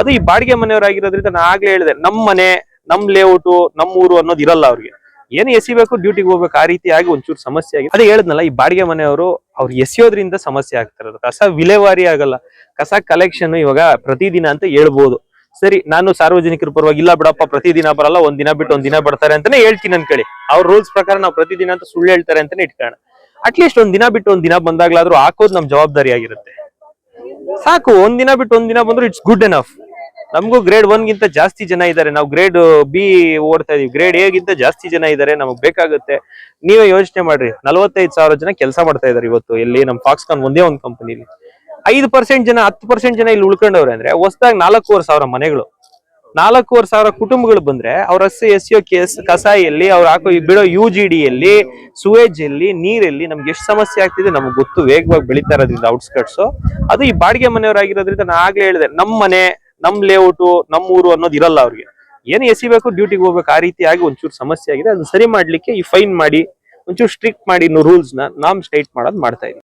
ಅದು ಈ ಬಾಡಿಗೆ ಮನೆಯವರಾಗಿರೋದ್ರಿಂದ ನಾ ಆಗ್ಲೇ ಹೇಳಿದೆ, ನಮ್ ಮನೆ, ನಮ್ ಲೇಔಟು, ನಮ್ ಊರು ಅನ್ನೋದು ಇರಲ್ಲ ಅವ್ರಿಗೆ. ಏನು ಎಸಿಬೇಕು, ಡ್ಯೂಟಿಗೆ ಹೋಗ್ಬೇಕು, ಆ ರೀತಿಯಾಗಿ ಒಂಚೂರು ಸಮಸ್ಯೆ ಆಗಿದೆ. ಅದೇ ಹೇಳಿದ್ನಲ್ಲ, ಈ ಬಾಡಿಗೆ ಮನೆಯವರು ಅವ್ರು ಎಸೆಯೋದ್ರಿಂದ ಸಮಸ್ಯೆ ಆಗ್ತಿರೋದು. ಕಸ ವಿಲೇವಾರಿ ಆಗಲ್ಲ, ಕಸ ಕಲೆಕ್ಷನ್ ಇವಾಗ ಪ್ರತಿದಿನ ಅಂತ ಹೇಳ್ಬೋದು. ಸರಿ, ನಾನು ಸಾರ್ವಜನಿಕರ ಪರವಾಗಿ ಇಲ್ಲ ಬಿಡಪ್ಪ, ಪ್ರತಿದಿನ ಬರಲ್ಲ, ಒಂದ್ ದಿನ ಬಿಟ್ಟು ಒಂದ್ ದಿನ ಬರ್ತಾರೆ ಅಂತಾನೆ ಹೇಳ್ತೀನಿ ಅನ್ಕೊಳ್ಳಿ. ಅವ್ರ ರೂಲ್ಸ್ ಪ್ರಕಾರ ನಾವು ಪ್ರತಿದಿನ ಅಂತ ಸುಳ್ಳು ಹೇಳ್ತಾರೆ ಅಂತಾನೆ ಇಟ್ಕೋಣ. ಅಟ್ಲೀಸ್ಟ್ ಒಂದ್ ದಿನ ಬಿಟ್ಟು ಒಂದ್ ದಿನ ಬಂದಾಗ್ಲಾದ್ರೂ ಹಾಕೋದು ನಮ್ ಜವಾಬ್ದಾರಿ ಆಗಿರುತ್ತೆ. ಸಾಕು, ಒಂದ್ ದಿನ ಬಿಟ್ಟು ಒಂದ್ ದಿನ ಬಂದ್ರು ಇಟ್ಸ್ ಗುಡ್ ಎನಫ್. ನಮಗೂ ಗ್ರೇಡ್ 1 ಗಿಂತ ಜಾಸ್ತಿ ಜನ ಇದ್ದಾರೆ, ನಾವು ಗ್ರೇಡ್ ಬಿ ಓಡ್ತಾ ಇದೀವಿ, ಗ್ರೇಡ್ ಎ ಗಿಂತ ಜಾಸ್ತಿ ಜನ ಇದ್ದಾರೆ, ನಮಗ್ ಬೇಕಾಗುತ್ತೆ. ನೀವೇ ಯೋಚನೆ ಮಾಡ್ರಿ, 45,000 ಜನ ಕೆಲಸ ಮಾಡ್ತಾ ಇದಾರೆ ಇವತ್ತು. ಎಲ್ಲಿ ನಮ್ ಫಾಕ್ಸ್ಕಾನ್ ಒಂದೇ ಒಂದು ಕಂಪನಿಲಿ 5% ಜನ, 10% ಜನ ಇಲ್ಲಿ ಉಳ್ಕೊಂಡವ್ರೆ ಅಂದ್ರೆ ಹೊಸದಾಗಿ 4,500 ಮನೆಗಳು, 4,500 ಕುಟುಂಬಗಳು ಬಂದ್ರೆ ಅವ್ರ ಎಸ್ಸಿಯೋ ಕಸ ಎಲ್ಲಿ, ಅವ್ರು ಹಾಕೋ ಬಿಡೋ UGD ಎಲ್ಲಿ, ಸುವೇಜ್ ಎಲ್ಲಿ, ನೀರೆಲ್ಲಿ, ನಮ್ಗೆ ಎಷ್ಟು ಸಮಸ್ಯೆ ಆಗ್ತಿದೆ ನಮ್ಗೆ ಗೊತ್ತು. ವೇಗವಾಗಿ ಬೆಳೀತಾ ಇರೋದ್ರಿಂದ ಔಟ್ಸ್ಕಟ್ಸ್, ಅದು ಈ ಬಾಡಿಗೆ ಮನೆಯವರಾಗಿರೋದ್ರಿಂದ ನಾ ಆಗ್ಲೇ ಹೇಳಿದೆ, ನಮ್ ಮನೆ, ನಮ್ ಲೇಔಟು, ನಮ್ ಊರು ಅನ್ನೋದು ಇರಲ್ಲ ಅವ್ರಿಗೆ. ಏನು ಎಸಿಬೇಕು, ಡ್ಯೂಟಿಗೆ ಹೋಗ್ಬೇಕು, ಆ ರೀತಿಯಾಗಿ ಒಂಚೂರು ಸಮಸ್ಯೆ ಆಗಿದೆ. ಅದನ್ನ ಸರಿ ಮಾಡ್ಲಿಕ್ಕೆ ಈ ಫೈನ್ ಮಾಡಿ, ಒಂಚೂರು ಸ್ಟ್ರಿಕ್ಟ್ ಮಾಡಿ ರೂಲ್ಸ್ ನ ನಾಮ್ ಸ್ಟ್ರೈಟ್ ಮಾಡೋದು ಮಾಡ್ತಾ ಇದ್ದೀವಿ.